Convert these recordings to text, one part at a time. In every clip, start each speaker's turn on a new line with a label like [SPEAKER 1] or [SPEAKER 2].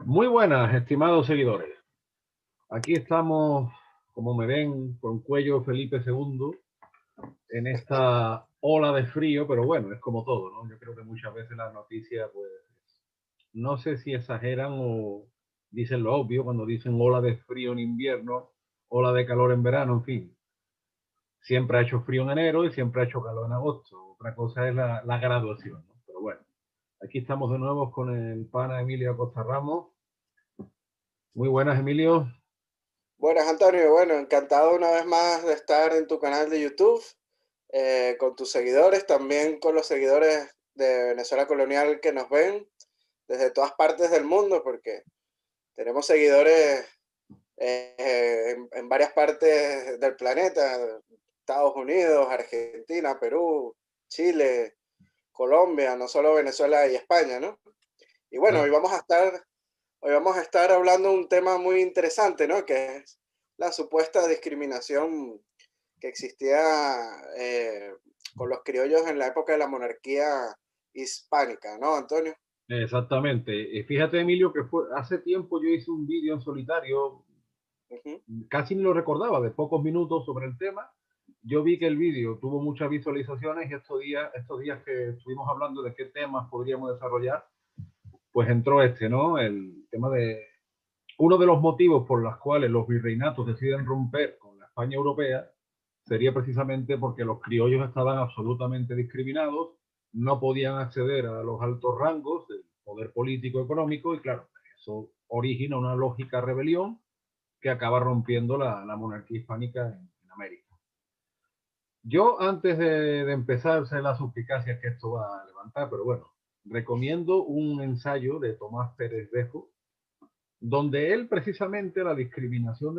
[SPEAKER 1] Muy buenas, estimados seguidores. Aquí estamos, como me ven, con cuello Felipe II en esta ola de frío, pero bueno, es como todo, ¿no? Yo creo que muchas veces las noticias, pues, no sé si exageran o dicen lo obvio cuando dicen ola de frío en invierno, ola de calor en verano, en fin. Siempre ha hecho frío en enero y siempre ha hecho calor en agosto. Otra cosa es la graduación, ¿no? Pero bueno, aquí estamos de nuevo con el pana Emilio Acosta Ramos. Muy buenas, Emilio.
[SPEAKER 2] Buenas, Antonio. Bueno, encantado una vez más de estar en tu canal de YouTube, con tus seguidores, también con los seguidores de Venezuela Colonial que nos ven desde todas partes del mundo, porque tenemos seguidores en varias partes del planeta: Estados Unidos, Argentina, Perú, Chile, Colombia, no solo Venezuela y España, ¿no? Y bueno, hoy vamos a estar hablando de un tema muy interesante, ¿no? Que es la supuesta discriminación que existía con los criollos en la época de la monarquía hispánica, ¿no, Antonio?
[SPEAKER 1] Exactamente. Y fíjate, Emilio, que hace tiempo yo hice un vídeo en solitario,
[SPEAKER 2] Ujú,
[SPEAKER 1] casi ni lo recordaba, de pocos minutos sobre el tema. Yo vi que el vídeo tuvo muchas visualizaciones y estos días que estuvimos hablando de qué temas podríamos desarrollar, pues entró este, ¿no? El tema de uno de los motivos por los cuales los virreinatos deciden romper con la España europea sería precisamente porque los criollos estaban absolutamente discriminados, no podían acceder a los altos rangos del poder político económico y claro, eso origina una lógica rebelión que acaba rompiendo la monarquía hispánica en América. Yo antes de empezar sé las suspicacias que esto va a levantar, pero bueno, recomiendo un ensayo de Tomás Pérez Dejo, donde él precisamente la discriminación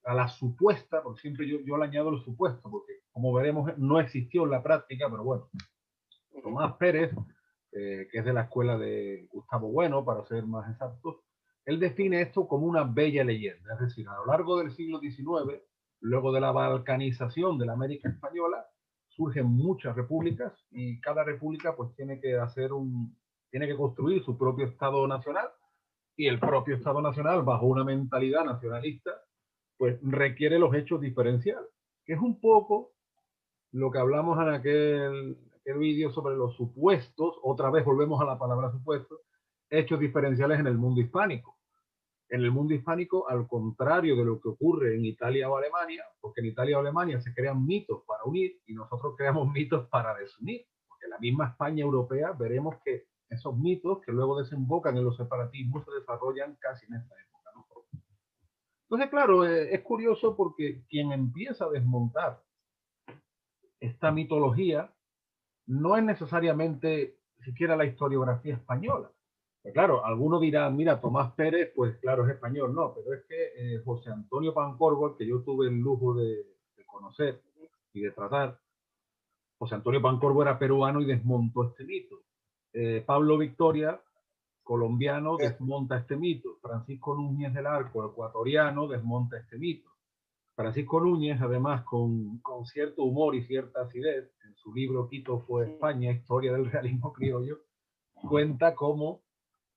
[SPEAKER 1] a la supuesta, porque siempre yo le añado el supuesto, porque como veremos no existió en la práctica, pero bueno,
[SPEAKER 2] ujú.
[SPEAKER 1] Tomás Pérez, que es de la escuela de Gustavo Bueno, para ser más exactos, él define esto como una bella leyenda, es decir, a lo largo del siglo XIX, luego de la balcanización de la América española, surgen muchas repúblicas y cada república pues tiene que construir su propio Estado nacional y el propio Estado Nacional, bajo una mentalidad nacionalista, pues requiere los hechos diferenciales, que es un poco lo que hablamos en aquel vídeo sobre los supuestos, otra vez volvemos a la palabra supuesto, hechos diferenciales en el mundo hispánico. En el mundo hispánico, al contrario de lo que ocurre en Italia o Alemania, porque en Italia o Alemania se crean mitos para unir y nosotros creamos mitos para desunir, porque en la misma España europea veremos que esos mitos que luego desembocan en los separatismos se desarrollan casi en esta época, ¿no? Entonces, claro, es curioso porque quien empieza a desmontar esta mitología no es necesariamente siquiera la historiografía española. Pues claro, alguno dirá, mira, Tomás Pérez, pues claro, es español. No, pero es que José Antonio Pancorbo, el que yo tuve el lujo de conocer y de tratar, José Antonio Pancorbo era peruano y desmontó este mito. Pablo Victoria, colombiano,
[SPEAKER 2] Eh,
[SPEAKER 1] desmonta este mito. Francisco Núñez del Arco, ecuatoriano, desmonta este mito. Francisco Núñez, además, con cierto humor y cierta acidez, en su libro Quito fue
[SPEAKER 2] ujú,
[SPEAKER 1] España, Historia del Realismo Criollo, cuenta cómo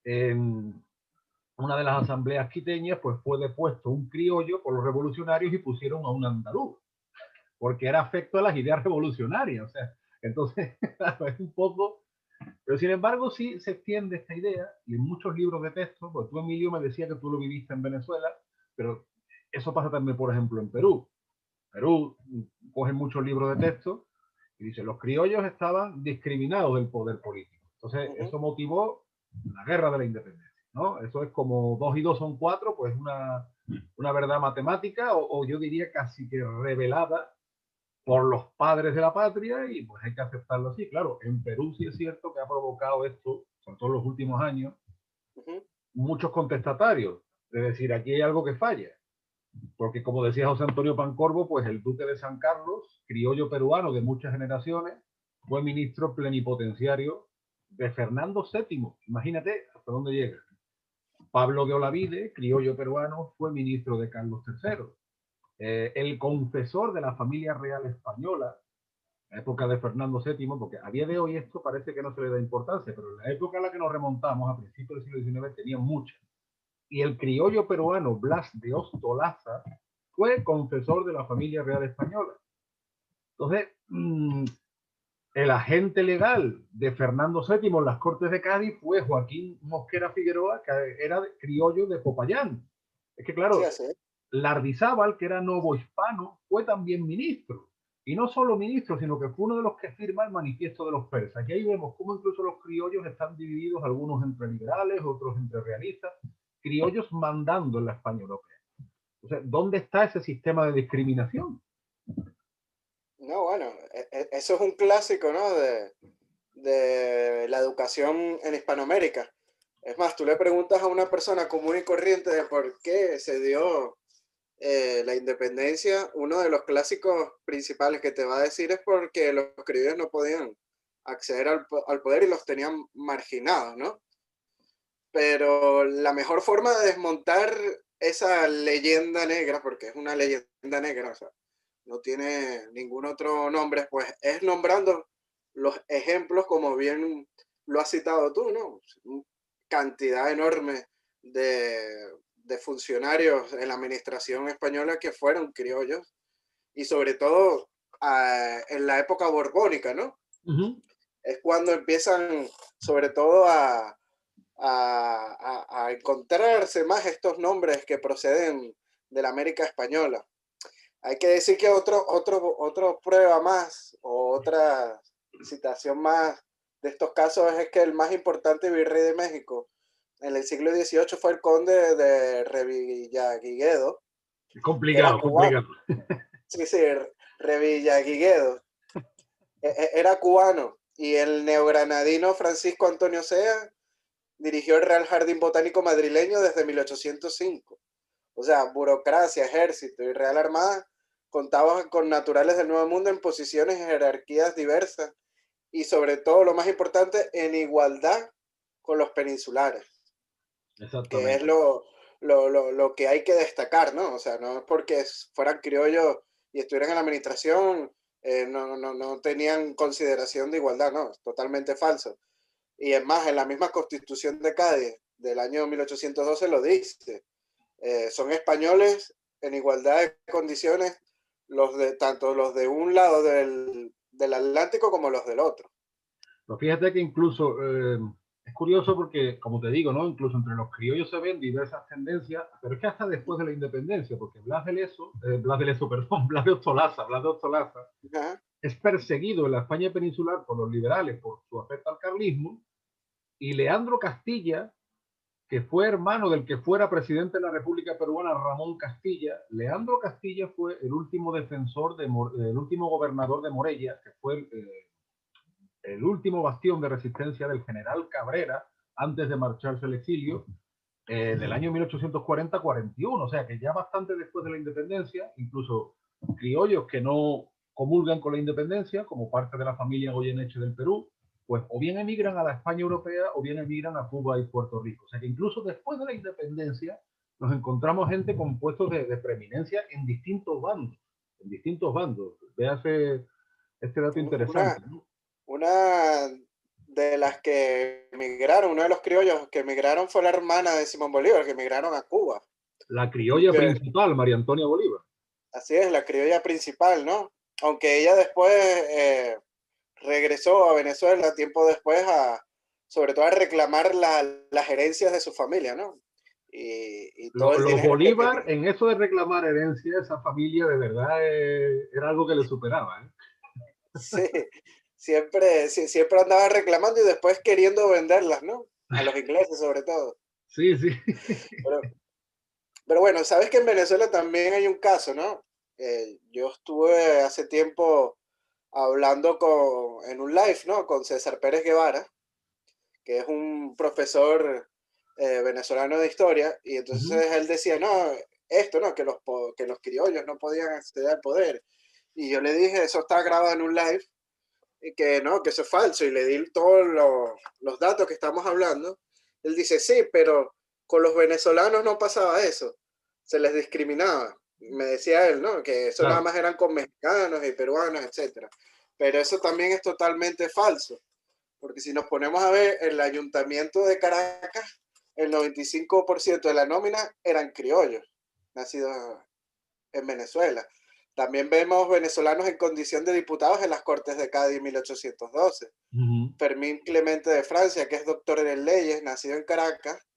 [SPEAKER 1] en una de las asambleas quiteñas pues fue depuesto un criollo por los revolucionarios y pusieron a un andaluz, porque era afecto a las ideas revolucionarias. O sea, entonces, es un poco. Pero sin embargo, sí se extiende esta idea y en muchos libros de texto, porque tú, Emilio, me decía que tú lo viviste en Venezuela, pero eso pasa también, por ejemplo, en Perú. Perú coge muchos libros de texto y dice, los criollos estaban discriminados del poder político. Entonces,
[SPEAKER 2] ujú.
[SPEAKER 1] eso motivó la guerra de la independencia, ¿no? Eso es como 2 y 2 son 4, pues una verdad matemática o yo diría casi que revelada por los padres de la patria y pues hay que aceptarlo así. Claro, en Perú sí es cierto que ha provocado esto, sobre todo en los últimos años,
[SPEAKER 2] Ujú.
[SPEAKER 1] muchos contestatarios. Es decir, aquí hay algo que falla. Porque como decía José Antonio Pancorbo, pues el duque de San Carlos, criollo peruano de muchas generaciones, fue ministro plenipotenciario de Fernando VII. Imagínate hasta dónde llega. Pablo de Olavide, criollo peruano, fue ministro de Carlos III. El confesor de la familia real española, en la época de Fernando VII, porque a día de hoy esto parece que no se le da importancia, pero en la época en la que nos remontamos, a principios del siglo XIX, tenía mucha. y el criollo peruano Blas de Ostolaza fue confesor de la familia real española. Entonces, el agente legal de Fernando VII en las Cortes de Cádiz fue Joaquín Mosquera Figueroa, que era criollo de Popayán. Es que
[SPEAKER 2] Sí,
[SPEAKER 1] claro,
[SPEAKER 2] así es.
[SPEAKER 1] Lardizábal, que era novohispano, fue también ministro. Y no solo ministro, sino que fue uno de los que firma el manifiesto de los persas. Y ahí vemos cómo incluso los criollos están divididos, algunos entre liberales, otros entre realistas, criollos mandando en la España europea. O sea, ¿dónde está ese sistema de discriminación?
[SPEAKER 2] No, bueno, eso es un clásico, ¿no? De la educación en Hispanoamérica. Es más, tú le preguntas a una persona común y corriente de por qué se dio la independencia, uno de los clásicos principales que te va a decir es porque los criollos no podían acceder al poder y los tenían marginados, ¿no? Pero la mejor forma de desmontar esa leyenda negra, porque es una leyenda negra, o sea, no tiene ningún otro nombre, pues es nombrando los ejemplos como bien lo has citado tú, ¿no? Cantidad enorme de funcionarios en la administración española que fueron criollos y sobre todo en la época borbónica, ¿no?
[SPEAKER 1] Uh -huh.
[SPEAKER 2] Es cuando empiezan sobre todo a encontrarse más estos nombres que proceden de la América española. Hay que decir que otra prueba más o otra citación más de estos casos es que el más importante virrey de México en el siglo XVIII fue el conde de Revillagigedo, que era
[SPEAKER 1] Complicado,
[SPEAKER 2] cubano.
[SPEAKER 1] complicado.
[SPEAKER 2] Sí, sí, Revillagigedo. Era cubano y el neogranadino Francisco Antonio Sea dirigió el Real Jardín Botánico madrileño desde 1805. O sea, burocracia, ejército y Real Armada contaban con naturales del Nuevo Mundo en posiciones y jerarquías diversas y sobre todo, lo más importante, en igualdad con los peninsulares, que es
[SPEAKER 1] Exactamente.
[SPEAKER 2] lo que hay que destacar, ¿no? O sea, no es porque fueran criollos y estuvieran en la administración, no tenían consideración de igualdad, no, es totalmente falso. Y es más, en la misma Constitución de Cádiz del año 1812 lo dice. Son españoles en igualdad de condiciones tanto los de un lado del Atlántico como los del otro.
[SPEAKER 1] Pero fíjate que incluso es curioso porque, como te digo, ¿no? Incluso entre los criollos se ven diversas tendencias, pero es que hasta después de la independencia, porque Blas de Lezo, perdón, Blas de Ostolaza,
[SPEAKER 2] Ajá.
[SPEAKER 1] es perseguido en la España peninsular por los liberales por su afecto al carlismo, y Leandro Castilla, que fue hermano del que fuera presidente de la República Peruana, Ramón Castilla. Leandro Castilla fue el último el último gobernador de Morella, que fue el último bastión de resistencia del general Cabrera antes de marcharse al exilio del año 1840-41, o sea que ya bastante después de la independencia, incluso criollos que no comulgan con la independencia, como parte de la familia Goyeneche del Perú, pues o bien emigran a la España europea o bien emigran a Cuba y Puerto Rico. O sea que incluso después de la independencia nos encontramos gente con puestos de preeminencia en distintos bandos, en distintos bandos. Véase este dato
[SPEAKER 2] Una,
[SPEAKER 1] interesante, ¿no?
[SPEAKER 2] una de las que emigraron, uno de los criollos que emigraron fue la hermana de Simón Bolívar, que emigraron a Cuba.
[SPEAKER 1] La
[SPEAKER 2] Y
[SPEAKER 1] criolla
[SPEAKER 2] que,
[SPEAKER 1] principal, María Antonia Bolívar.
[SPEAKER 2] así es, la criolla principal, ¿no? Aunque ella después regresó a Venezuela tiempo después sobre todo a reclamar las herencias de su familia, ¿no? Y todo el
[SPEAKER 1] Los
[SPEAKER 2] dinero que
[SPEAKER 1] Bolívar,
[SPEAKER 2] tenía.
[SPEAKER 1] en eso de reclamar herencia, esa familia de verdad era algo que le superaba. ¿Eh?
[SPEAKER 2] Sí, siempre andaba reclamando y después queriendo venderlas, ¿no? A los ingleses sobre todo.
[SPEAKER 1] Sí, sí.
[SPEAKER 2] Pero, pero bueno, sabes que en Venezuela también hay un caso, ¿no? Yo estuve hace tiempo hablando en un live, ¿no? Con César Pérez Guevara, que es un profesor venezolano de historia, y
[SPEAKER 1] Uh -huh.
[SPEAKER 2] entonces él decía, no, esto, ¿no? Que los criollos no podían acceder al poder. Y yo le dije, eso está grabado en un live, y que no, que eso es falso, y le di todos los datos que estamos hablando. Él dice, sí, pero con los venezolanos no pasaba eso, se les discriminaba. Me decía él, ¿no? Que eso nada
[SPEAKER 1] Claro.
[SPEAKER 2] más eran con mexicanos y peruanos, etcétera. Pero eso también es totalmente falso, porque si nos ponemos a ver el ayuntamiento de Caracas, el 95% de la nómina eran criollos, nacidos en Venezuela. También vemos venezolanos en condición de diputados en las Cortes de Cádiz en 1812. Fermín Clemente de Francia, que es doctor en leyes, nacido en Caracas.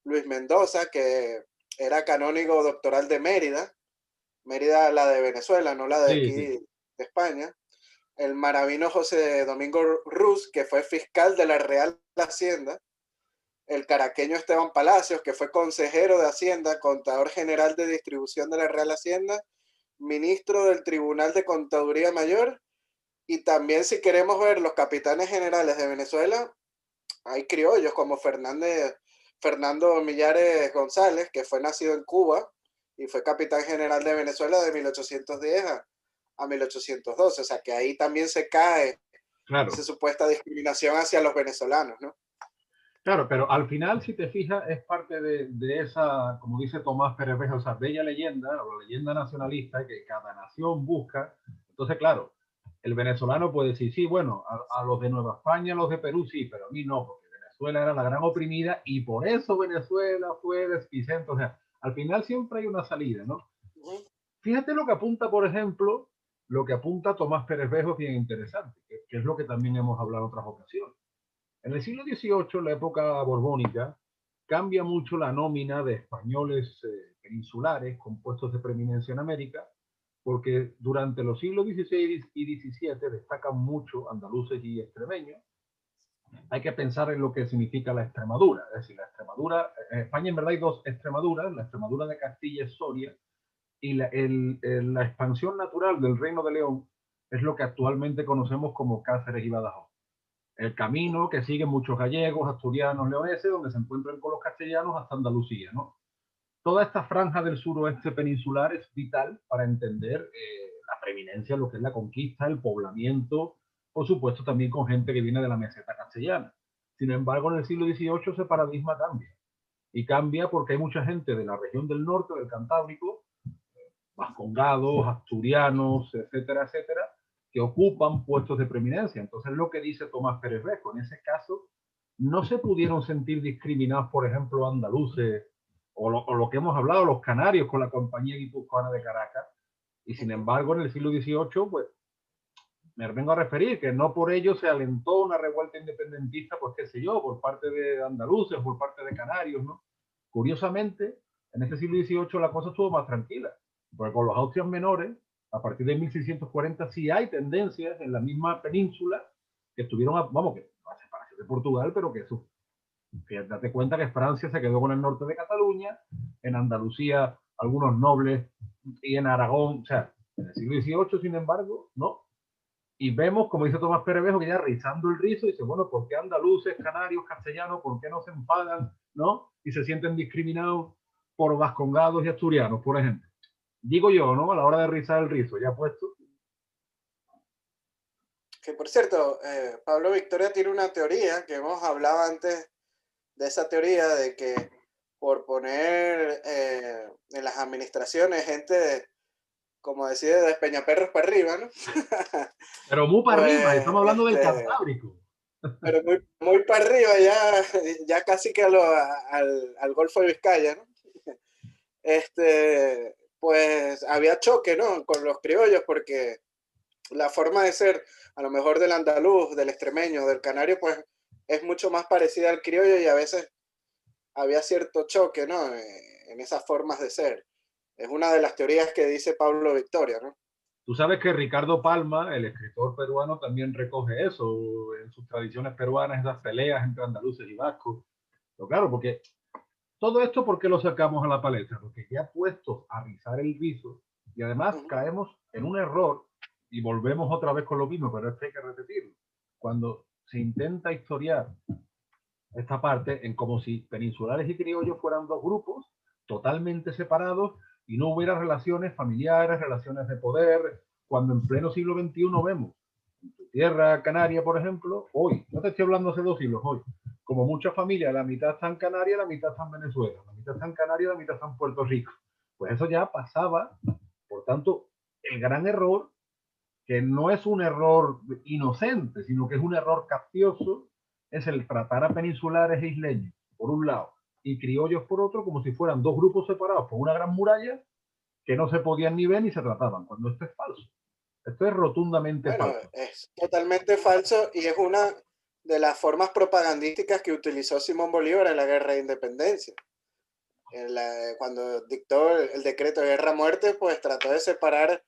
[SPEAKER 2] Luis Mendoza, que era canónigo doctoral de Mérida. Mérida, la de Venezuela, no la de
[SPEAKER 1] Sí,
[SPEAKER 2] aquí
[SPEAKER 1] sí.
[SPEAKER 2] de España. El maravino José Domingo Ruz, que fue fiscal de la Real Hacienda. El caraqueño Esteban Palacios, que fue consejero de Hacienda, contador general de distribución de la Real Hacienda, ministro del Tribunal de Contaduría Mayor. Y también, si queremos ver los capitanes generales de Venezuela, hay criollos como Fernando Millares González, que fue nacido en Cuba y fue capitán general de Venezuela de 1810 a 1812. O sea que ahí también se cae
[SPEAKER 1] Claro.
[SPEAKER 2] esa supuesta discriminación hacia los venezolanos, ¿no?
[SPEAKER 1] Claro, pero al final, si te fijas, es parte de esa, como dice Tomás Pérez Beja, esa bella leyenda, o la leyenda nacionalista que cada nación busca. Entonces, claro, el venezolano puede decir, sí, bueno, a los de Nueva España, a los de Perú, sí, pero a mí no, porque Venezuela era la gran oprimida y por eso Venezuela fue despicente. O sea, al final siempre hay una salida, ¿no? Fíjate lo que apunta, por ejemplo, lo que apunta Tomás Pérez Bejo, bien interesante, que es lo que también hemos hablado en otras ocasiones. En el siglo XVIII, la época borbónica, cambia mucho la nómina de españoles peninsulares con puestos de preeminencia en América, porque durante los siglos XVI y XVII destacan mucho andaluces y extremeños. Hay que pensar en lo que significa la Extremadura, es decir, la Extremadura, en España en verdad hay dos Extremaduras, la Extremadura de Castilla y Soria, y la expansión natural del Reino de León es lo que actualmente conocemos como Cáceres y Badajoz. El camino que siguen muchos gallegos, asturianos, leoneses, donde se encuentran con los castellanos hasta Andalucía, ¿no? Toda esta franja del suroeste peninsular es vital para entender la preeminencia, lo que es la conquista, el poblamiento, por supuesto también con gente que viene de la meseta castellana. Sin embargo, en el siglo XVIII ese paradigma cambia. Y cambia porque hay mucha gente de la región del norte, del Cantábrico, vascongados, asturianos, etcétera, etcétera, que ocupan puestos de preeminencia. Entonces, lo que dice Tomás Pérez Bejo, en ese caso, no se pudieron sentir discriminados, por ejemplo, andaluces o lo que hemos hablado, los canarios con la Compañía Guipuzcoana de Caracas. Y sin embargo, en el siglo XVIII, pues, me vengo a referir que no por ello se alentó una revuelta independentista, pues qué sé yo, por parte de andaluces, por parte de canarios, ¿no? Curiosamente, en este siglo XVIII la cosa estuvo más tranquila, porque con los Austrias menores, a partir de 1640 sí hay tendencias en la misma península que estuvieron, vamos, que a separación de Portugal, pero que eso, que date cuenta que Francia se quedó con el norte de Cataluña, en Andalucía algunos nobles y en Aragón, o sea, en el siglo XVIII, sin embargo, no. Y vemos, como dice Tomás Perevejo, que ya rizando el rizo, dice, bueno, ¿por qué andaluces, canarios, castellanos, por qué no se enfadan, ¿no? Y se sienten discriminados por vascongados y asturianos, por ejemplo. Digo yo, ¿no? A la hora de rizar el rizo, ya puesto.
[SPEAKER 2] Que por cierto, Pablo Victoria tiene una teoría que hemos hablado antes de esa teoría de que por poner en las administraciones gente, como decía, de Peñaperros para arriba, ¿no?
[SPEAKER 1] Pero muy para arriba,
[SPEAKER 2] Pues,
[SPEAKER 1] estamos hablando del Cantábrico.
[SPEAKER 2] pero muy para arriba, ya casi que al Golfo de Vizcaya, ¿no? Pues había choque, ¿no? Con los criollos, porque la forma de ser, a lo mejor del andaluz, del extremeño, del canario, pues es mucho más parecida al criollo y a veces había cierto choque, ¿no? En esas formas de ser. Es una de las teorías que dice Pablo Victoria, ¿no?
[SPEAKER 1] Tú sabes que Ricardo Palma, el escritor peruano, también recoge eso en sus tradiciones peruanas, esas peleas entre andaluces y vascos. Pero claro, porque todo esto, ¿por qué lo sacamos a la palestra? Porque ya puestos a rizar el rizo, y además caemos en un error, y volvemos otra vez con lo mismo, pero esto hay que repetirlo. Cuando se intenta historiar esta parte en como si peninsulares y criollos fueran dos grupos totalmente separados y no hubiera relaciones familiares, relaciones de poder, cuando en pleno siglo XXI vemos en tu tierra canaria, por ejemplo, hoy, no te estoy hablando hace 2 siglos, hoy, como muchas familias, la mitad está en Canarias, la mitad está en Venezuela, la mitad está en Canarias, la mitad está en Puerto Rico. Pues eso ya pasaba, por tanto, el gran error, que no es un error inocente, sino que es un error capcioso, es el tratar a peninsulares e isleños, por un lado, y criollos por otro, como si fueran dos grupos separados por una gran muralla que no se podían ni ver ni se trataban, cuando esto es falso. Esto es rotundamente
[SPEAKER 2] Bueno,
[SPEAKER 1] falso.
[SPEAKER 2] es totalmente falso y es una de las formas propagandísticas que utilizó Simón Bolívar en la Guerra de Independencia. Cuando dictó el decreto de guerra-muerte, pues trató de separar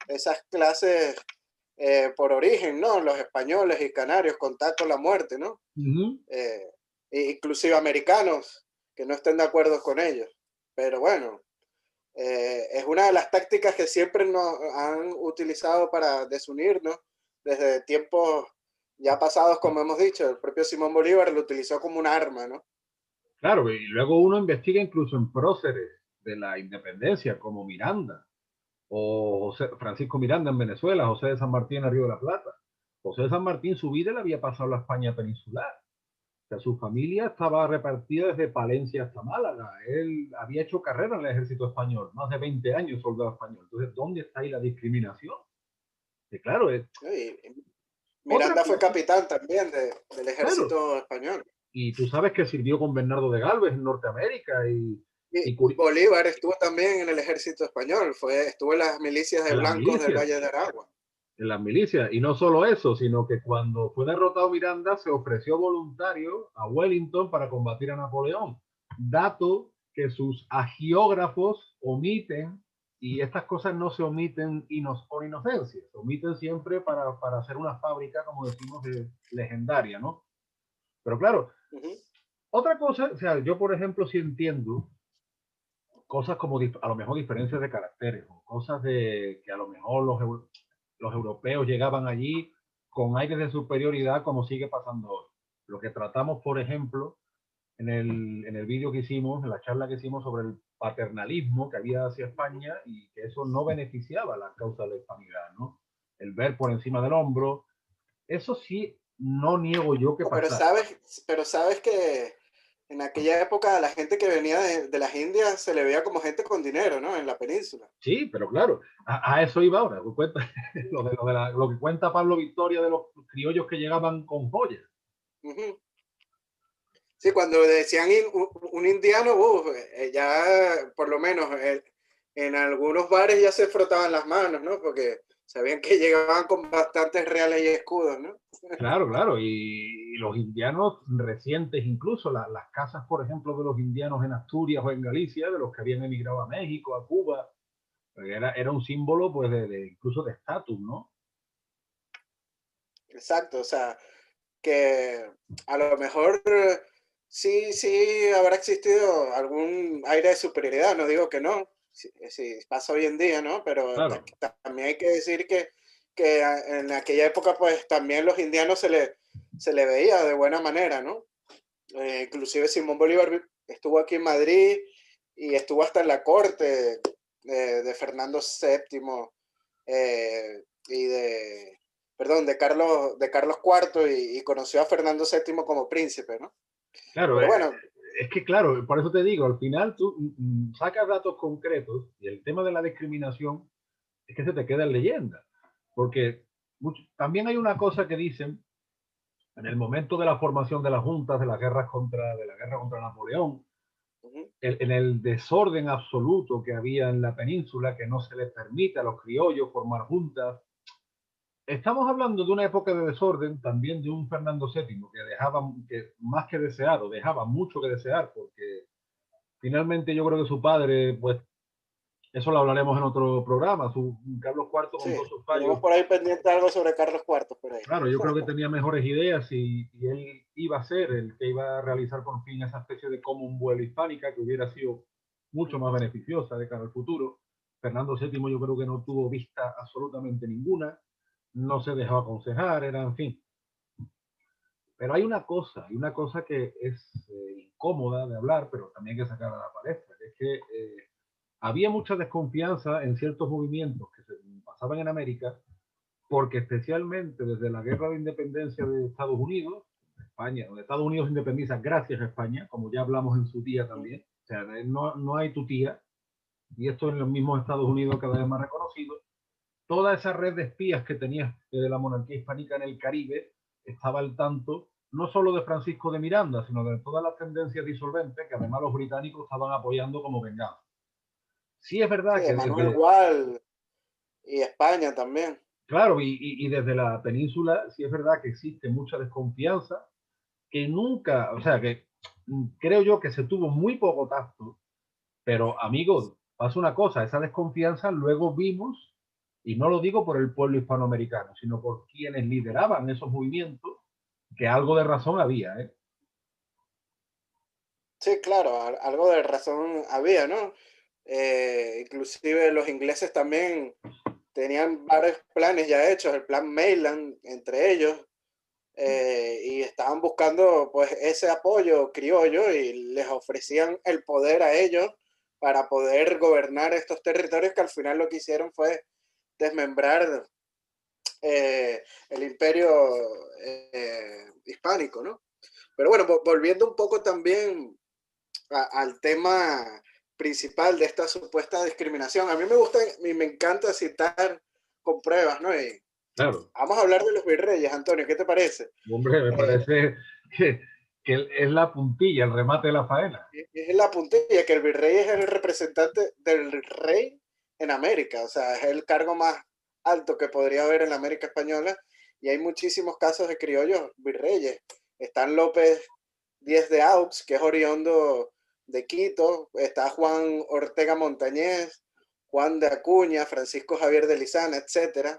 [SPEAKER 2] esas clases por origen, ¿no? Los españoles y canarios, contacto la muerte, ¿no? Eh, Inclusive americanos que no estén de acuerdo con ellos. Pero bueno, es una de las tácticas que siempre nos han utilizado para desunirnos desde tiempos ya pasados, como hemos dicho. El propio Simón Bolívar lo utilizó como un arma, ¿no?
[SPEAKER 1] Claro, y luego uno investiga incluso en próceres de la independencia, como Miranda, o Francisco Miranda en Venezuela, José de San Martín en Río de la Plata. José de San Martín, su vida le había pasado a la España peninsular. O sea, su familia estaba repartida desde Palencia hasta Málaga. Él había hecho carrera en el ejército español, más de 20 años soldado español. Entonces, ¿dónde está ahí la discriminación? Que claro, es
[SPEAKER 2] Y
[SPEAKER 1] otra
[SPEAKER 2] Miranda fue
[SPEAKER 1] cosa,
[SPEAKER 2] capitán también del
[SPEAKER 1] claro.
[SPEAKER 2] ejército español.
[SPEAKER 1] Y tú sabes que sirvió con Bernardo de Galvez en Norteamérica y
[SPEAKER 2] Y Bolívar estuvo también en el ejército español, estuvo en las milicias de
[SPEAKER 1] en las
[SPEAKER 2] blancos del
[SPEAKER 1] milicias.
[SPEAKER 2] Valle de Aragua.
[SPEAKER 1] En las milicias. Y no solo eso, sino que cuando fue derrotado Miranda, se ofreció voluntario a Wellington para combatir a Napoleón. Dato que sus agiógrafos omiten, y estas cosas no se omiten por inocencia, se omiten siempre para hacer una fábrica, como decimos, legendaria, ¿no? Pero claro,
[SPEAKER 2] Uh -huh.
[SPEAKER 1] otra cosa, o sea, yo por ejemplo sí entiendo cosas como a lo mejor diferencias de caracteres, o cosas de que a lo mejor los europeos llegaban allí con aires de superioridad, como sigue pasando hoy. Lo que tratamos, por ejemplo, en el vídeo que hicimos, en la charla que hicimos sobre el paternalismo que había hacia España y que eso no beneficiaba a la causa de la hispanidad, ¿no? El ver por encima del hombro, eso sí, no niego yo que pasara.
[SPEAKER 2] Pero sabes que en aquella época la gente que venía de las Indias se le veía como gente con dinero, ¿no? En la península.
[SPEAKER 1] Sí, pero claro, a eso iba ahora. Lo que cuenta Pablo Victoria de los criollos que llegaban con joyas.
[SPEAKER 2] Uh -huh. Sí, cuando decían un indiano, ya por lo menos en algunos bares ya se frotaban las manos, ¿no? Porque sabían que llegaban con bastantes reales y escudos, ¿no?
[SPEAKER 1] Claro, claro, y los indianos recientes, incluso las casas, por ejemplo, de los indianos en Asturias o en Galicia, de los que habían emigrado a México, a Cuba, era un símbolo, pues, incluso de estatus, ¿no?
[SPEAKER 2] Exacto, o sea, que a lo mejor sí habrá existido algún aire de superioridad, no digo que no, si pasa hoy en día, ¿no? Pero
[SPEAKER 1] Claro,
[SPEAKER 2] también hay que decir que en aquella época pues también los indianos se le veía de buena manera, ¿no? Inclusive Simón Bolívar estuvo aquí en Madrid y estuvo hasta en la corte de Fernando VII y perdón, de Carlos IV y conoció a Fernando VII como príncipe, ¿no?
[SPEAKER 1] claro,
[SPEAKER 2] Pero bueno,
[SPEAKER 1] es que claro, por eso te digo, al final tú sacas datos concretos y el tema de la discriminación es que se te queda en leyenda, porque también hay una cosa que dicen en el momento de la formación de las juntas, de la guerra contra Napoleón,
[SPEAKER 2] uh -huh,
[SPEAKER 1] en el desorden absoluto que había en la península, que no se les permite a los criollos formar juntas. Estamos hablando de una época de desorden, también de un Fernando VII que dejaba, que más que desear, o dejaba mucho que desear, porque finalmente yo creo que su padre, pues eso lo hablaremos en otro programa, Carlos IV
[SPEAKER 2] sí,
[SPEAKER 1] con todos sus
[SPEAKER 2] tenemos
[SPEAKER 1] fallos.
[SPEAKER 2] por ahí pendiente algo sobre Carlos IV por ahí.
[SPEAKER 1] Claro, yo creo que tenía mejores ideas y él iba a ser el que iba a realizar por fin esa especie de Commonwealth hispánica que hubiera sido mucho más beneficiosa de cara al futuro. Fernando VII yo creo que no tuvo vista absolutamente ninguna, no se dejó aconsejar, era en fin. Pero hay una cosa que es incómoda de hablar, pero también hay que sacar a la palestra, que es que había mucha desconfianza en ciertos movimientos que se pasaban en América porque especialmente desde la guerra de independencia de Estados Unidos, España, donde Estados Unidos se independiza gracias a España, como ya hablamos en su día también, o sea, no hay tu tía, y esto en los mismos Estados Unidos cada vez más reconocido, toda esa red de espías que tenía de la monarquía hispánica en el Caribe estaba al tanto no solo de Francisco de Miranda, sino de todas las tendencias disolventes que además los británicos estaban apoyando como venganza. Sí es
[SPEAKER 2] Sí,
[SPEAKER 1] verdad
[SPEAKER 2] de
[SPEAKER 1] que
[SPEAKER 2] Manuel
[SPEAKER 1] desde,
[SPEAKER 2] Gual y España también.
[SPEAKER 1] claro, y desde la península sí es verdad que existe mucha desconfianza, que nunca, o sea, que creo yo que se tuvo muy poco tacto, pero amigos, pasa una cosa, esa desconfianza luego vimos, y no lo digo por el pueblo hispanoamericano, sino por quienes lideraban esos movimientos, que algo de razón había, ¿eh?
[SPEAKER 2] Sí, claro, algo de razón había, ¿no? Inclusive los ingleses también tenían varios planes ya hechos, el plan Mainland entre ellos, y estaban buscando pues ese apoyo criollo y les ofrecían el poder a ellos para poder gobernar estos territorios que al final lo que hicieron fue desmembrar el imperio hispánico, ¿no? Pero bueno, volviendo un poco también al tema principal de esta supuesta discriminación, a mí me gusta y me encanta citar con pruebas, ¿no? Y
[SPEAKER 1] Claro,
[SPEAKER 2] vamos a hablar de los virreyes, Antonio, ¿qué te parece?
[SPEAKER 1] hombre, me
[SPEAKER 2] Eh,
[SPEAKER 1] parece que es la puntilla, el remate de la faena.
[SPEAKER 2] es la puntilla, que el virrey es el representante del rey en América, o sea, es el cargo más alto que podría haber en la América española, y hay muchísimos casos de criollos virreyes. Están López Díez de Aux, que es oriundo de Quito, está Juan Ortega Montañez, Juan de Acuña, Francisco Javier de Lizana, etcétera,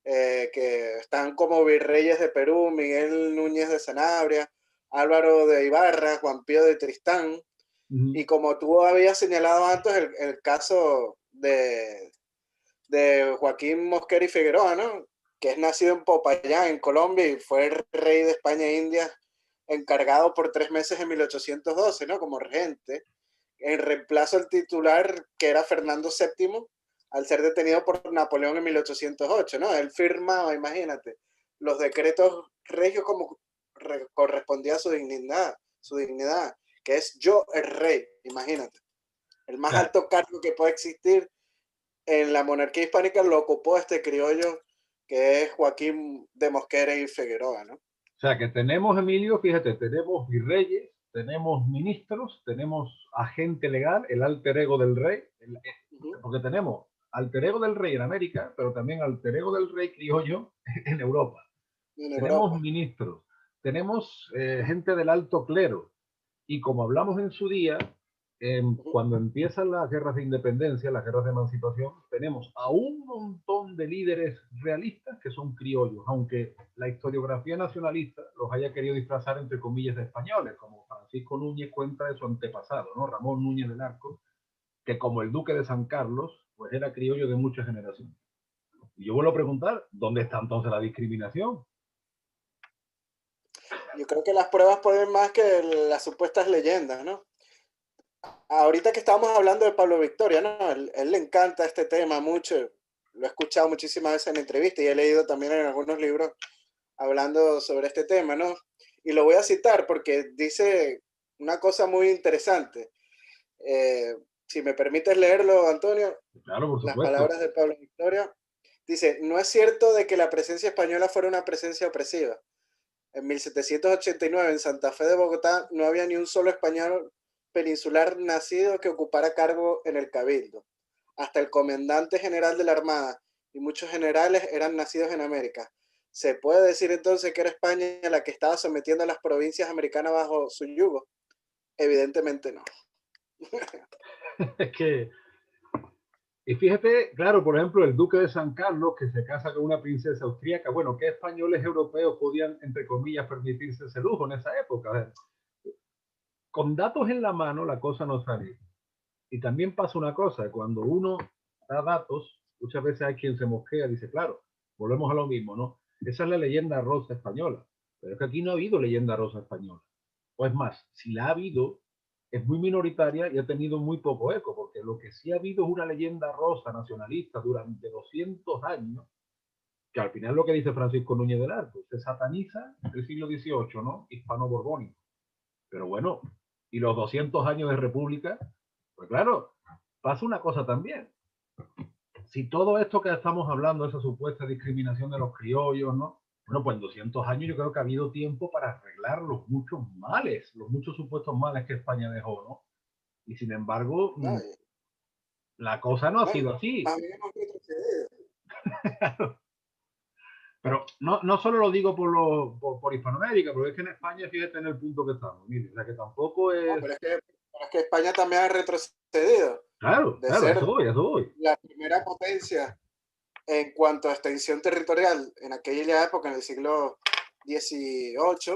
[SPEAKER 2] que están como virreyes de Perú, Miguel Núñez de Sanabria, Álvaro de Ibarra, Juan Pío de Tristán,
[SPEAKER 1] Uh -huh.
[SPEAKER 2] y como tú habías señalado antes, el caso de Joaquín Mosquera y Figueroa, ¿no? Que es nacido en Popayán, en Colombia, y fue el rey de España e India, encargado por 3 meses en 1812, ¿no? Como regente, en reemplazo al titular que era Fernando VII, al ser detenido por Napoleón en 1808, ¿no? Él firmaba, imagínate, los decretos regios como correspondía a su dignidad, que es yo el rey, imagínate. El
[SPEAKER 1] O
[SPEAKER 2] más
[SPEAKER 1] sea,
[SPEAKER 2] alto cargo que puede existir en la monarquía hispánica lo ocupó este criollo que es Joaquín de Mosquera y Figueroa, ¿no?
[SPEAKER 1] o sea, que tenemos, Emilio, fíjate, tenemos virreyes, tenemos ministros, tenemos agente legal, el alter ego del rey, porque tenemos alter ego del rey en América, pero también alter ego del rey criollo en Europa.
[SPEAKER 2] En
[SPEAKER 1] Tenemos
[SPEAKER 2] Europa.
[SPEAKER 1] ministros, tenemos gente del alto clero, y como hablamos en su día, cuando empiezan las guerras de independencia, las guerras de emancipación, tenemos a un montón de líderes realistas que son criollos, aunque la historiografía nacionalista los haya querido disfrazar entre comillas de españoles, como Francisco Núñez cuenta de su antepasado, ¿no? Ramón Núñez del Arco, que como el duque de San Carlos, pues era criollo de muchas generaciones. Y yo vuelvo a preguntar, ¿dónde está entonces la discriminación?
[SPEAKER 2] Yo creo que las pruebas pueden más que las supuestas leyendas, ¿no? Ahorita que estábamos hablando de Pablo Victoria, ¿no? Él le encanta este tema mucho, lo he escuchado muchísimas veces en entrevistas y he leído también en algunos libros hablando sobre este tema, ¿no? Y lo voy a citar porque dice una cosa muy interesante. Eh, si me permites leerlo, Antonio,
[SPEAKER 1] Claro, por
[SPEAKER 2] las
[SPEAKER 1] supuesto.
[SPEAKER 2] palabras de Pablo Victoria. Dice, no es cierto de que la presencia española fuera una presencia opresiva. En 1789, en Santa Fe de Bogotá, no había ni un solo español peninsular nacido que ocupara cargo en el cabildo. Hasta el comandante general de la Armada y muchos generales eran nacidos en América. ¿Se puede decir entonces que era España la que estaba sometiendo a las provincias americanas bajo su yugo? Evidentemente no.
[SPEAKER 1] Es que, y fíjate, claro, por ejemplo, el duque de San Carlos, que se casa con una princesa austríaca, bueno, ¿qué españoles europeos podían, entre comillas, permitirse ese lujo en esa época? A ver, con datos en la mano la cosa no sale. Y también pasa una cosa, cuando uno da datos, muchas veces hay quien se mosquea y dice, claro, volvemos a lo mismo, ¿no? Esa es la leyenda rosa española, pero es que aquí no ha habido leyenda rosa española. O es más, si la ha habido, es muy minoritaria y ha tenido muy poco eco, porque lo que sí ha habido es una leyenda rosa nacionalista durante 200 años, que al final lo que dice Francisco Núñez del Arco, se sataniza el siglo XVIII, ¿no? Hispano-borbónico. Pero bueno, y los 200 años de república, pues claro, pasa una cosa también. Si todo esto que estamos hablando, esa supuesta discriminación de los criollos, ¿no? Bueno, pues en 200 años yo creo que ha habido tiempo para arreglar los muchos males, los muchos supuestos males que España dejó, ¿no? Y sin embargo,
[SPEAKER 2] ¿no?
[SPEAKER 1] la cosa no ha
[SPEAKER 2] No, y
[SPEAKER 1] sido así.
[SPEAKER 2] más bien hemos retrocedido.
[SPEAKER 1] Pero no solo lo digo por Hispanoamérica, porque es que en España, fíjate en el punto que estamos. Mire, o sea, que tampoco
[SPEAKER 2] No,
[SPEAKER 1] es...
[SPEAKER 2] pero es que España también ha retrocedido
[SPEAKER 1] Claro,
[SPEAKER 2] de
[SPEAKER 1] claro, a
[SPEAKER 2] ser
[SPEAKER 1] eso voy, a eso voy.
[SPEAKER 2] la primera potencia en cuanto a extensión territorial en aquella época, en el siglo XVIII,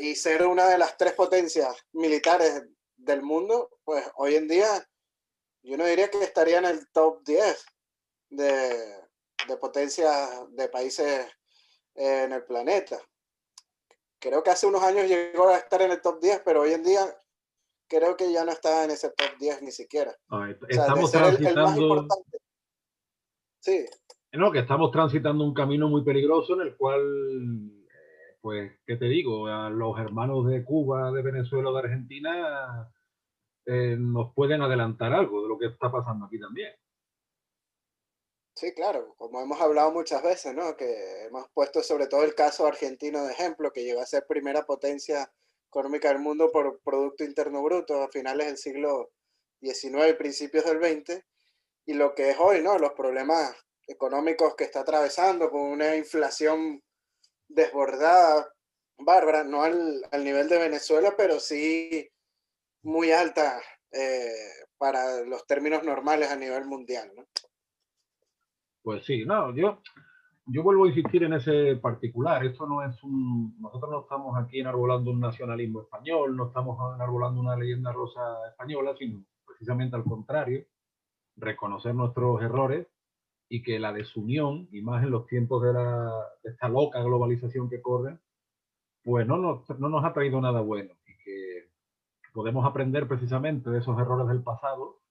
[SPEAKER 2] y ser una de las tres potencias militares del mundo, pues hoy en día yo no diría que estaría en el top 10 de, de potencias de países en el planeta. Creo que hace unos años llegó a estar en el top 10, pero hoy en día creo que ya no está en ese top 10 ni siquiera. O sea, de
[SPEAKER 1] Estamos
[SPEAKER 2] ser el más
[SPEAKER 1] transitando,
[SPEAKER 2] importante. Sí,
[SPEAKER 1] no, que estamos transitando un camino muy peligroso en el cual, pues, ¿qué te digo? A los hermanos de Cuba, de Venezuela, de Argentina, nos pueden adelantar algo de lo que está pasando aquí también.
[SPEAKER 2] sí, claro, como hemos hablado muchas veces, ¿no? Que hemos puesto sobre todo el caso argentino de ejemplo, que llegó a ser primera potencia económica del mundo por Producto Interno Bruto a finales del siglo XIX y principios del XX, y lo que es hoy, ¿no? Los problemas económicos que está atravesando con una inflación desbordada, bárbara, no al nivel de Venezuela, pero sí muy alta para los términos normales a nivel mundial, ¿no?
[SPEAKER 1] Pues sí, no, yo vuelvo a insistir en ese particular. Esto no es un. Nosotros no estamos aquí enarbolando un nacionalismo español, no estamos enarbolando una leyenda rosa española, sino precisamente al contrario, reconocer nuestros errores y que la desunión, y más en los tiempos de esta loca globalización que corre, pues no nos ha traído nada bueno y que podemos aprender precisamente de esos errores del pasado,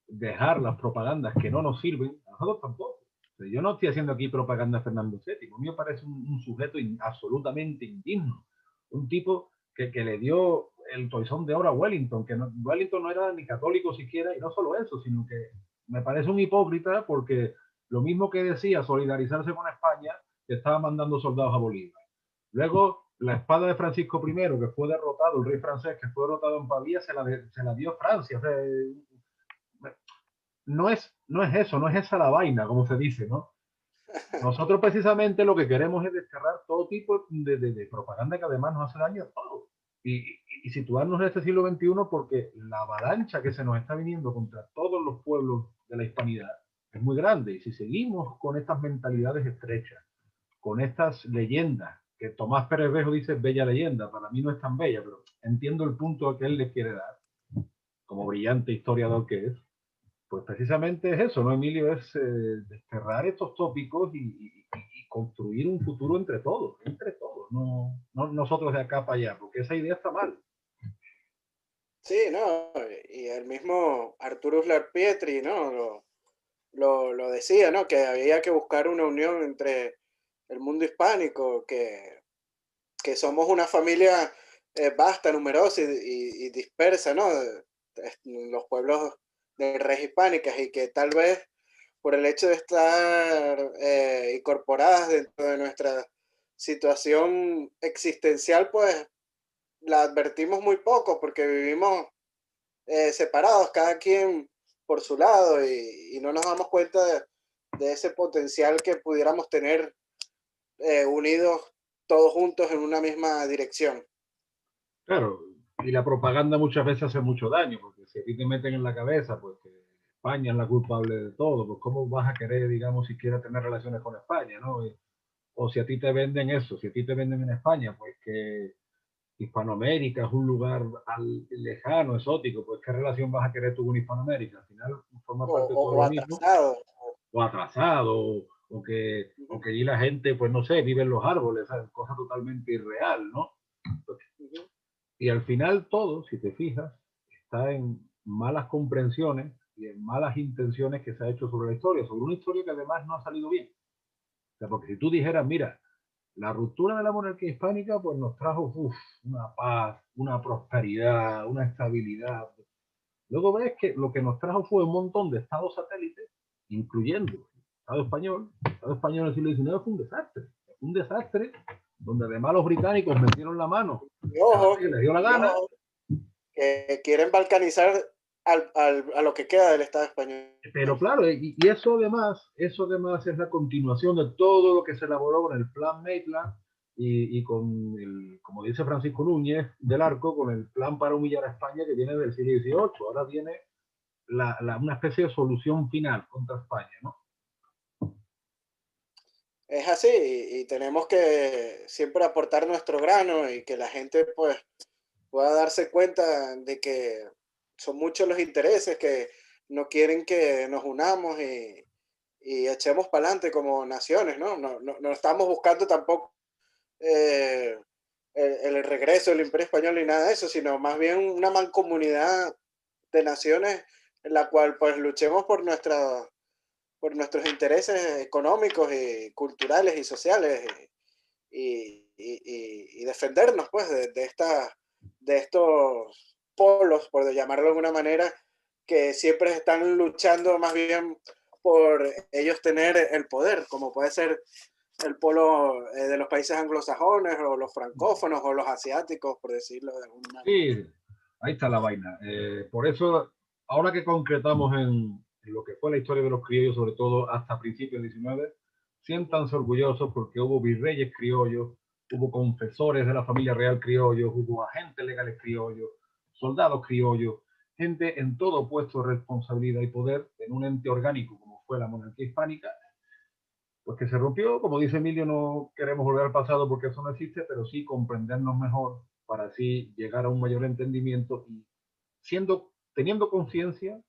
[SPEAKER 1] dejar las propagandas que no nos sirven, a nosotros tampoco. O sea, yo no estoy haciendo aquí propaganda a Fernando VII, a mí me parece un sujeto absolutamente indigno, un tipo que le dio el toisón de oro a Wellington, que Wellington no era ni católico siquiera, y no solo eso, sino que me parece un hipócrita porque lo mismo que decía solidarizarse con España, que estaba mandando soldados a Bolívar. Luego, la espada de Francisco I, que fue derrotado, el rey francés, que fue derrotado en Pavía, se la dio Francia. O sea, no es eso, no es esa la vaina, como se dice, ¿no? Nosotros precisamente lo que queremos es desterrar todo tipo de propaganda que además nos hace daño a todos. Y situarnos en este siglo XXI porque la avalancha que se nos está viniendo contra todos los pueblos de la hispanidad es muy grande. Y si seguimos con estas mentalidades estrechas, con estas leyendas, que Tomás Pérez Bejo dice bella leyenda, para mí no es tan bella, pero entiendo el punto que él le quiere dar, como brillante historiador que es, pues precisamente es eso, ¿no, Emilio? Es desterrar estos tópicos y construir un futuro entre todos, no nosotros de acá para allá, porque esa idea está mal.
[SPEAKER 2] Sí, ¿no? Y el mismo Arturo Uslar Pietri, ¿no? Lo decía, ¿no? Que había que buscar una unión entre el mundo hispánico, que somos una familia vasta, numerosa y dispersa, ¿no? Los pueblos de redes hispánicas y que tal vez por el hecho de estar incorporadas dentro de nuestra situación existencial, pues la advertimos muy poco porque vivimos separados, cada quien por su lado y no nos damos cuenta de ese potencial que pudiéramos tener unidos todos juntos en una misma dirección.
[SPEAKER 1] Claro, y la propaganda muchas veces hace mucho daño, porque si a ti te meten en la cabeza, pues que España es la culpable de todo, pues cómo vas a querer, digamos, siquiera tener relaciones con España, ¿no? O si a ti te venden eso, si a ti te venden en España, pues que Hispanoamérica es un lugar lejano, exótico, pues qué relación vas a querer tú con Hispanoamérica. Al final forma parte de todo
[SPEAKER 2] O
[SPEAKER 1] lo mismo,
[SPEAKER 2] atrasado.
[SPEAKER 1] o atrasado, o que allí la gente, pues no sé, vive en los árboles, ¿sabes? Cosa totalmente irreal, ¿no? Y al final todo, si te fijas, está en malas comprensiones y en malas intenciones que se ha hecho sobre la historia, sobre una historia que además no ha salido bien. O sea, porque si tú dijeras, mira, la ruptura de la monarquía hispánica pues nos trajo una paz, una prosperidad, una estabilidad. Luego ves que lo que nos trajo fue un montón de estados satélites, incluyendo El Estado español en el siglo XIX fue un desastre, donde además los británicos metieron la mano
[SPEAKER 2] Y
[SPEAKER 1] cada vez
[SPEAKER 2] ojo,
[SPEAKER 1] que les dio la
[SPEAKER 2] y
[SPEAKER 1] gana.
[SPEAKER 2] ojo, que quieren balcanizar a lo que queda del Estado español.
[SPEAKER 1] Pero claro, y eso además es la continuación de todo lo que se elaboró con el Plan Maitland y con el, como dice Francisco Núñez del Arco, con el plan para humillar a España que viene del siglo XVIII. Ahora viene una especie de solución final contra España, ¿no?
[SPEAKER 2] Es así, y tenemos que siempre aportar nuestro grano y que la gente pues pueda darse cuenta de que son muchos los intereses que no quieren que nos unamos y echemos para adelante como naciones, ¿no? No estamos buscando tampoco eh, el regreso del Imperio Español ni nada de eso, sino más bien una mancomunidad de naciones en la cual pues luchemos por nuestros intereses económicos y culturales y sociales y defendernos pues de estos polos, por llamarlo de alguna manera, que siempre están luchando más bien por ellos tener el poder, como puede ser el polo de los países anglosajones o los francófonos o los asiáticos, por decirlo de alguna manera.
[SPEAKER 1] Sí, ahí está la vaina. Por eso, ahora que concretamos en lo que fue la historia de los criollos, sobre todo hasta principios del 19, siéntanse orgullosos porque hubo virreyes criollos, hubo confesores de la familia real criollos, hubo agentes legales criollos, soldados criollos, gente en todo puesto de responsabilidad y poder en un ente orgánico como fue la monarquía hispánica, pues que se rompió. Como dice Emilio, no queremos volver al pasado porque eso no existe, pero sí comprendernos mejor para así llegar a un mayor entendimiento y teniendo conciencia,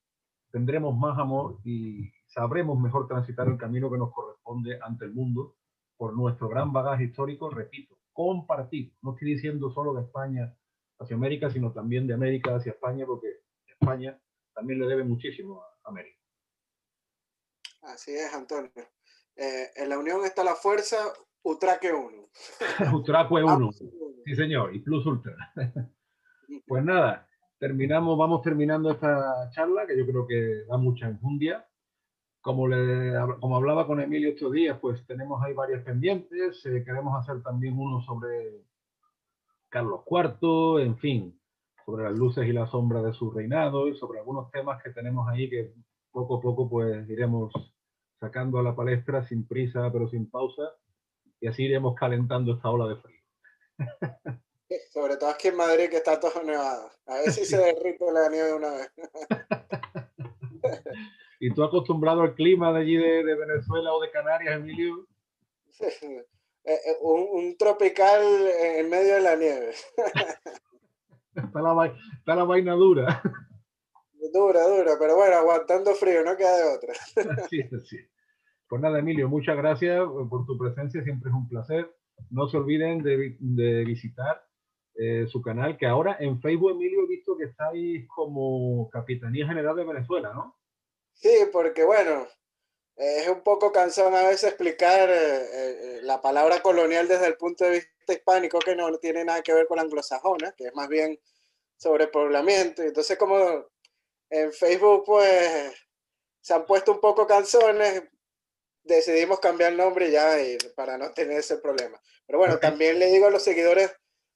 [SPEAKER 1] tendremos más amor y sabremos mejor transitar el camino que nos corresponde ante el mundo por nuestro gran bagaje histórico, repito, compartido. No estoy diciendo solo de España hacia América, sino también de América hacia España, porque España también le debe muchísimo a América.
[SPEAKER 2] Así es, Antonio. En la unión está la fuerza, Utraque uno.
[SPEAKER 1] Utracue 1,
[SPEAKER 2] Vamos.
[SPEAKER 1] sí señor, y Plus Ultra. Pues nada, vamos terminando esta charla que yo creo que da mucha enjundia. Como hablaba con Emilio estos días, pues tenemos ahí varias pendientes. Queremos hacer también uno sobre Carlos IV, en fin, sobre las luces y las sombras de su reinado y sobre algunos temas que tenemos ahí que poco a poco pues iremos sacando a la palestra sin prisa pero sin pausa y así iremos calentando esta ola de frío.
[SPEAKER 2] Sobre todo aquí en Madrid que está todo nevado. A ver si se
[SPEAKER 1] Sí.
[SPEAKER 2] derrite la nieve una vez.
[SPEAKER 1] ¿Y tú acostumbrado al clima de allí de Venezuela o de Canarias, Emilio?
[SPEAKER 2] Un tropical en medio de la nieve.
[SPEAKER 1] Está la vaina dura.
[SPEAKER 2] Dura, dura, pero bueno, aguantando frío, no queda de otra.
[SPEAKER 1] Así es, así es. Pues nada, Emilio, muchas gracias por tu presencia, siempre es un placer. No se olviden de visitar su canal, que ahora en Facebook, Emilio, he visto que estáis como Capitanía General de Venezuela, ¿no?
[SPEAKER 2] Sí, porque bueno, es un poco cansón a veces explicar la palabra colonial desde el punto de vista hispánico, que no tiene nada que ver con la anglosajona, que es más bien sobre poblamiento. Entonces, como en Facebook, pues se han puesto un poco cansones, decidimos cambiar el nombre ya y para no tener ese problema. Pero bueno, también le digo a los seguidores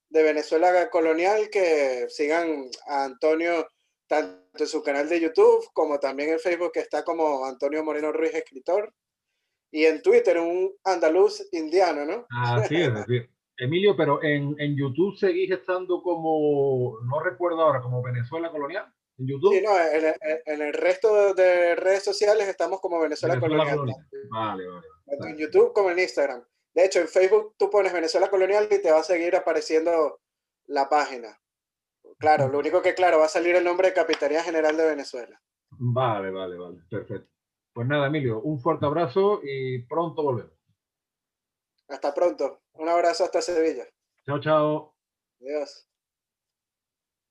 [SPEAKER 2] de Venezuela Colonial que sigan a Antonio tanto en su canal de YouTube como también en Facebook, que está como Antonio Moreno Ruiz, escritor, y en Twitter, un andaluz indiano, ¿no?
[SPEAKER 1] Así es, así es. Emilio, pero en YouTube seguís estando como, no recuerdo ahora, como Venezuela Colonial, en
[SPEAKER 2] Sí,
[SPEAKER 1] YouTube.
[SPEAKER 2] no, en el resto de redes sociales estamos como Venezuela
[SPEAKER 1] Venezuela
[SPEAKER 2] Colonial,
[SPEAKER 1] Colonial. Vale, vale.
[SPEAKER 2] tanto en
[SPEAKER 1] Vale.
[SPEAKER 2] YouTube como en Instagram. De hecho, en Facebook tú pones Venezuela Colonial y te va a seguir apareciendo la página. Claro, lo único que, claro, va a salir el nombre de Capitanía General de Venezuela.
[SPEAKER 1] Vale, vale, vale. Perfecto. Pues nada, Emilio, un fuerte abrazo y pronto volvemos.
[SPEAKER 2] Hasta pronto. Un abrazo hasta Sevilla.
[SPEAKER 1] Chao, chao.
[SPEAKER 2] Adiós.